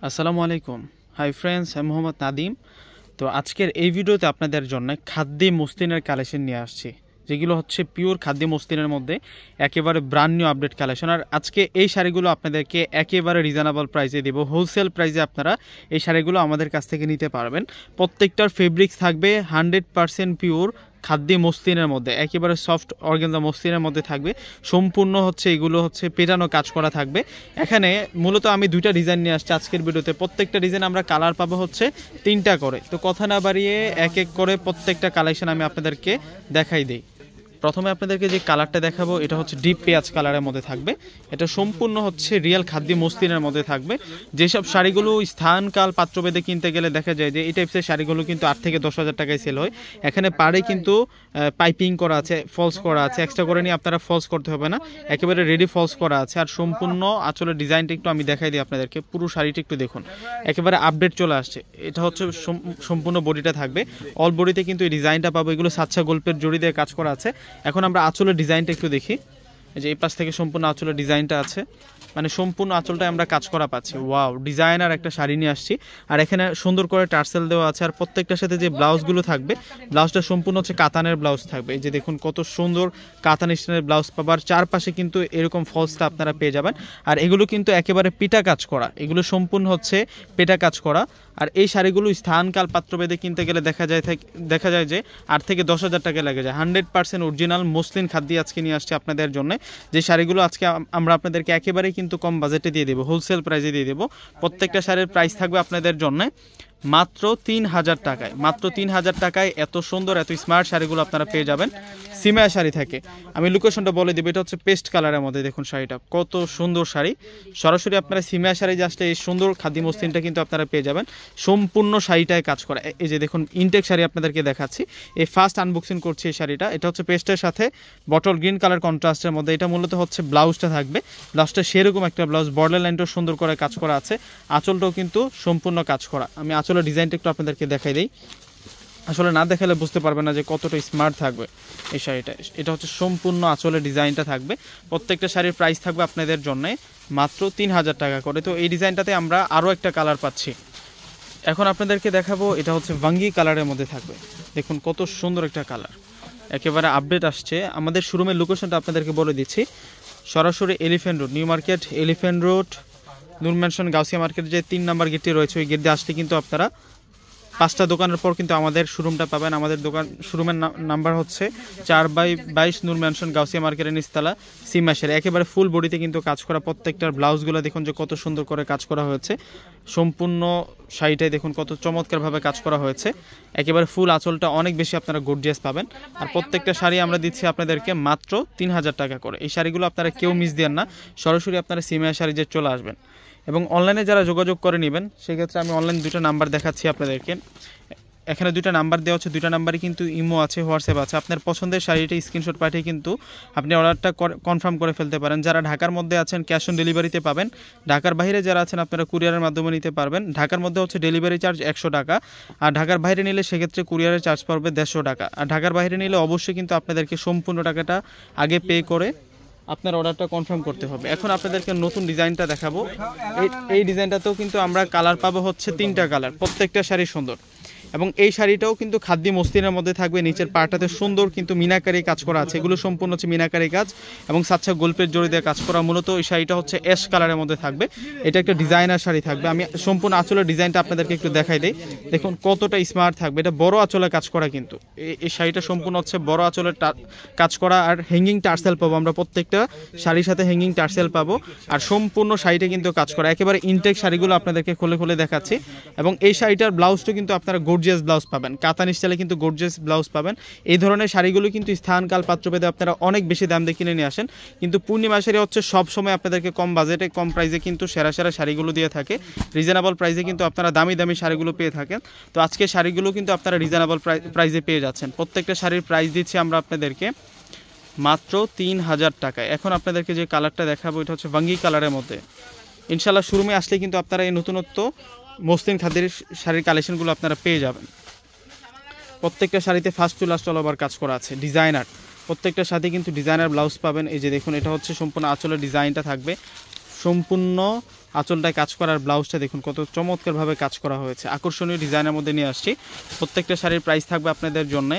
আসসালামু আলাইকুম। Hi friends, আমি মোহাম্মদ নাদিম। তো আজকের এই ভিডিওতে আপনাদের জন্য খাদ্যি মসলিনের কালেকশন নিয়ে আসছি, যেগুলো হচ্ছে পিওর খাদ্যি মসলিনের মধ্যে একেবারে ব্র্যান্ড নিউ আপডেট কালেকশন। আর আজকে এই শাড়িগুলো আপনাদেরকে একেবারে রিজনেবল প্রাইসে দেবো, হোলসেল প্রাইসে আপনারা এই শাড়িগুলো আমাদের কাছ থেকে নিতে পারবেন। প্রত্যেকটার ফেব্রিক্স থাকবে 100% পিওর খাদ্যি মসলিনের মধ্যে, একেবারে সফট অর্গানজা মসলিনের মধ্যে থাকবে। সম্পূর্ণ হচ্ছে এগুলো হচ্ছে পেটানো কাজ করা থাকবে। এখানে মূলত আমি দুইটা ডিজাইন নিয়ে আসছি আজকের ভিডিওতে। প্রত্যেকটা ডিজাইন আমরা কালার পাবো হচ্ছে 3টা করে। তো কথা না বাড়িয়ে এক এক করে প্রত্যেকটা কালেকশন আমি আপনাদেরকে দেখাই দিই। প্রথমে আপনাদেরকে যে কালারটা দেখাবো এটা হচ্ছে ডিপ পেঁয়াজ কালারের মধ্যে থাকবে। এটা সম্পূর্ণ হচ্ছে রিয়েল খাদ্যি মসলিনের মধ্যে থাকবে। যেসব শাড়িগুলো স্থানকাল পাত্রভেদে কিনতে গেলে দেখা যায় যে এই টাইপসের শাড়িগুলো কিন্তু 8 থেকে 10,000 টাকায় সেল হয়। এখানে পাড়ে কিন্তু পাইপিং করা আছে, ফলস করা আছে, এক্সট্রা করে নিয়ে আপনারা ফলস করতে হবে না, একেবারে রেডি ফলস করা আছে। আর সম্পূর্ণ আসলে ডিজাইনটা একটু আমি দেখাই দিই আপনাদেরকে। পুরো শাড়িটা একটু দেখুন, একেবারে আপডেট চলে আসছে। এটা হচ্ছে সম্পূর্ণ বডিটা থাকবে, অল বডিতে কিন্তু এই ডিজাইনটা পাবো। এগুলো সাচ্চা গল্পের জড়ি দিয়ে কাজ করা আছে। এখন আমরা আঁচলের ডিজাইনটা একটু দেখি। এই যে এই পাশ থেকে সম্পূর্ণ আঁচলের ডিজাইনটা আছে, মানে সম্পূর্ণ আঁচলটায় আমরা কাজ করা পাচ্ছি। ওয়াও, ডিজাইনার একটা শাড়ি নিয়ে আসছি। আর এখানে সুন্দর করে টার্সেল দেওয়া আছে। আর প্রত্যেকটার সাথে যে ব্লাউজগুলো থাকবে, ব্লাউজটা সম্পূর্ণ হচ্ছে কাতানের ব্লাউজ থাকবে। এই যে দেখুন কত সুন্দর কাতান স্টাইলের ব্লাউজ পাবার, চারপাশে কিন্তু এরকম ফলসটা আপনারা পেয়ে যাবেন। আর এগুলো কিন্তু একেবারে পিটা কাজ করা, এগুলো সম্পূর্ণ হচ্ছে পেটা কাজ করা। আর এই শাড়িগুলো স্থানকাল পাত্রভেদে কিনতে গেলে দেখা যায় যে 8 থেকে 10,000 টাকা লেগে যায়। 100% অরিজিনাল মসলিন খাদ্য আজকে নিয়ে আসছে আপনাদের জন্য। যে শাড়িগুলো আজকে আমরা আপনাদেরকে একেবারেই কিন্তু কম বাজেটে দিয়ে দেবো, হোলসেল প্রাইসে দিয়ে দেবো। প্রত্যেকটা শাড়ির প্রাইস থাকবে আপনাদের জন্য মাত্র 3,000 টাকায়। মাত্র 3,000 টাকায় এত সুন্দর এত স্মার্ট শাড়িগুলো আপনারা পেয়ে যাবেন সিমায়া শাড়ি থেকে। আমি লোকেশনটা বলে দেবো, এটা হচ্ছে পেস্ট কালারের মধ্যে। দেখুন শাড়িটা কত সুন্দর শাড়ি। সরাসরি আপনারা সিমায়া শাড়ি আসলে এই সুন্দর খাদি মসলিনটা কিন্তু আপনারা পেয়ে যাবেন। সম্পূর্ণ শাড়িটায় কাজ করা। এই যে দেখুন ইনটেক শাড়ি আপনাদেরকে দেখাচ্ছি, এই ফার্স্ট আনবক্সিং করছি এই শাড়িটা। এটা হচ্ছে পেস্টের সাথে বটল গ্রিন কালার কন্ট্রাস্টের মধ্যে। এটা মূলত হচ্ছে ব্লাউজটা থাকবে, ব্লাউজটা সেরকম একটা ব্লাউজ, বর্ডার লাইনটাও সুন্দর করে কাজ করা আছে, আঁচলটাও কিন্তু সম্পূর্ণ কাজ করা। আমি আঁচলের ডিজাইনটা একটু আপনাদেরকে দেখাই দিই, আসলে না দেখালে বুঝতে পারবে না যে কতটা স্মার্ট থাকবে এই শাড়িটা। এটা হচ্ছে সম্পূর্ণ আঁচলের ডিজাইনটা থাকবে। প্রত্যেকটা শাড়ির প্রাইস থাকবে আপনাদের জন্য মাত্র 3,000 টাকা করে। তো এই ডিজাইনটাতে আমরা আরও একটা কালার পাচ্ছি। এখন আপনাদেরকে দেখাবো, এটা হচ্ছে ভাঙ্গি কালারের মধ্যে থাকবে। দেখুন কত সুন্দর একটা কালার, একেবারে আপডেট আসছে। আমাদের শোরুমের লোকেশনটা আপনাদেরকে বলে দিচ্ছি, সরাসরি elephant road, new market elephant road, Noor mansion Gausia market যে 3 নম্বর গেটটি রয়েছে, ওই গেট দিয়ে আসলে কিন্তু আপনারা 5টা দোকানের পর কিন্তু আমাদের শোরুমটা পাবেন। আমাদের শোরুমের নাম্বার হচ্ছে 4/22 নূর ম্যানশন গাউসিয়া মার্কেটের নিচতলা, সিমাশের। একেবারে ফুল বডিতে কিন্তু কাজ করা। প্রত্যেকটার ব্লাউজগুলো দেখুন যে কত সুন্দর করে কাজ করা হয়েছে। সম্পূর্ণ শাড়িটাই দেখুন কত চমৎকারভাবে কাজ করা হয়েছে। একেবারে ফুল আঁচলটা অনেক বেশি আপনারা গর্জিয়াস পাবেন। আর প্রত্যেকটা শাড়ি আমরা দিচ্ছি আপনাদেরকে মাত্র 3,000 টাকা করে। এই শাড়িগুলো আপনারা কেউ মিস দেন না, সরাসরি আপনারা সিমায়া শাড়ি যে চলে আসবেন। এবং অনলাইনে যারা যোগাযোগ করে নেবেন, সেক্ষেত্রে আমি অনলাইন 2টা নাম্বার দেখাচ্ছি আপনাদেরকে। এখানে 2টা নাম্বার দেওয়া হচ্ছে, 2টা নাম্বারই কিন্তু ইমো আছে, হোয়াটসঅ্যাপ আছে। আপনার পছন্দের শাড়িটা স্ক্রিনশট পাঠিয়ে কিন্তু আপনি অর্ডারটা কনফার্ম করে ফেলতে পারেন। যারা ঢাকার মধ্যে আছেন ক্যাশ অন ডেলিভারিতে পাবেন। ঢাকার বাইরে যারা আছেন আপনারা কুরিয়ারের মাধ্যমে নিতে পারবেন। ঢাকার মধ্যে হচ্ছে ডেলিভারি চার্জ 100 টাকা, আর ঢাকার বাইরে নিলে সেক্ষেত্রে কুরিয়ারের চার্জ পড়বে 150 টাকা। আর ঢাকার বাইরে নিলে অবশ্যই কিন্তু আপনাদেরকে সম্পূর্ণ টাকাটা আগে পে করে আপনার অর্ডারটা কনফার্ম করতে হবে। এখন আপনাদেরকে নতুন ডিজাইনটা দেখাবো। এই ডিজাইনটাতেও কিন্তু আমরা কালার পাবো হচ্ছে 3টা কালার। প্রত্যেকটা শাড়ি সুন্দর, এবং এই শাড়িটাও কিন্তু খাদ্যি মসলিনের মধ্যে থাকবে। নিচের পাটাতে সুন্দর কিন্তু মিনাকারি কাজ করা আছে, এগুলো সম্পূর্ণ হচ্ছে মিনাকারি কাজ এবং সাচ্চা গল্পের জড়ি দিয়ে কাজ করা। মূলত এই শাড়িটা হচ্ছে অ্যাশ কালারের মধ্যে থাকবে। এটা একটা ডিজাইনার শাড়ি থাকবে। আমি সম্পূর্ণ আঁচলের ডিজাইনটা আপনাদেরকে একটু দেখাই দিই, দেখুন কতটা স্মার্ট থাকবে। এটা বড় আঁচলে কাজ করা, কিন্তু এই শাড়িটা সম্পূর্ণ হচ্ছে বড় আঁচলের কাজ করা। আর হ্যাঙ্গিং টার্সেল পাবো আমরা, প্রত্যেকটা শাড়ির সাথে হ্যাঙ্গিং টার্সেল পাবো। আর সম্পূর্ণ শাড়িটা কিন্তু কাজ করা, একেবারে ইনটেক শাড়িগুলো আপনাদেরকে খুলে খুলে দেখাচ্ছি। এবং এই শাড়িটার ব্লাউজটা কিন্তু আপনারা গর্জিয়াস ব্লাউজ পাবেন, কাতান স্টাইলে কিন্তু গর্জিয়াস ব্লাউজ পাবেন। এই ধরনের শাড়িগুলো কিন্তু স্থানকাল পাত্রভেদে আপনারা অনেক বেশি দাম দিয়ে কিনে নিয়ে আসেন, কিন্তু পূর্ণিমা শাড়ি হচ্ছে সব সময় আপনাদেরকে কম বাজেটে কম প্রাইসে কিন্তু সেরা সেরা শাড়িগুলো দিয়ে থাকে। রিজনেবল প্রাইসে কিন্তু আপনারা দামি দামি শাড়িগুলো পেয়ে থাকেন। তো আজকে শাড়িগুলো কিন্তু আপনারা রিজনেবল প্রাইসে পেয়ে যাচ্ছেন। প্রত্যেকটা শাড়ির প্রাইস দিচ্ছি আমরা আপনাদেরকে মাত্র 3,000 টাকায়। এখন আপনাদেরকে যে কালারটা দেখাবো, এটা হচ্ছে ভাঙ্গি কালারের মধ্যে। ইনশাল্লাহ শোরুমে আসলে কিন্তু আপনারা এই নতুনত্ব মসলিন খাদ্যের শাড়ির কালেকশনগুলো আপনারা পেয়ে যাবেন। প্রত্যেকটা শাড়িতে first to last all over কাজ করা আছে, ডিজাইনার। প্রত্যেকটা সাথে কিন্তু ডিজাইনার ব্লাউজ পাবেন। এই যে দেখুন এটা হচ্ছে সম্পূর্ণ আঁচলের ডিজাইনটা থাকবে, সম্পূর্ণ আঁচলটায় কাজ করার ব্লাউজটা দেখুন কত চমৎকারভাবে কাজ করা হয়েছে, আকর্ষণীয় ডিজাইনের মধ্যে নিয়ে আসছি। প্রত্যেকটা শাড়ির প্রাইস থাকবে আপনাদের জন্য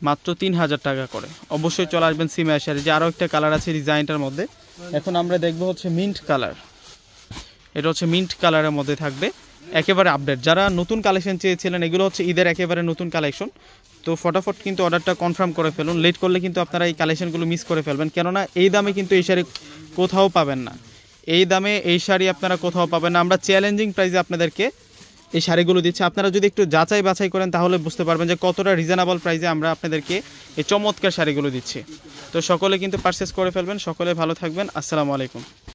মাত্র 3000 টাকা করে। অবশ্যই চলে আসবেন সিমা শাড়ি। যে আরও একটা কালার আছে ডিজাইনটার মধ্যে, এখন আমরা দেখবো হচ্ছে মিন্ট কালার। এটা হচ্ছে মিন্ট কালারের মধ্যে থাকবে, একেবারে আপডেট। যারা নতুন কালেকশন চেয়েছিলেন, এগুলো হচ্ছে ঈদের একেবারে নতুন কালেকশন। তো ফটাফট কিন্তু অর্ডারটা কনফার্ম করে ফেলুন, লেট করলে কিন্তু আপনারা এই কালেকশনগুলো মিস করে ফেলবেন। কেননা এই দামে কিন্তু এই শাড়ি কোথাও পাবেন না, এই দামে এই শাড়ি আপনারা কোথাও পাবেন না। আমরা চ্যালেঞ্জিং প্রাইসে আপনাদেরকে এই শাড়িগুলো দিচ্ছি। আপনারা যদি একটু যাচাই বাছাই করেন তাহলে বুঝতে পারবেন যে কতটা রিজনেবল প্রাইসে আমরা আপনাদেরকে এই চমৎকার শাড়িগুলো দিচ্ছি। তো সকলে কিন্তু পারচেস করে ফেলবেন। সকলে ভালো থাকবেন। আসসালামু আলাইকুম।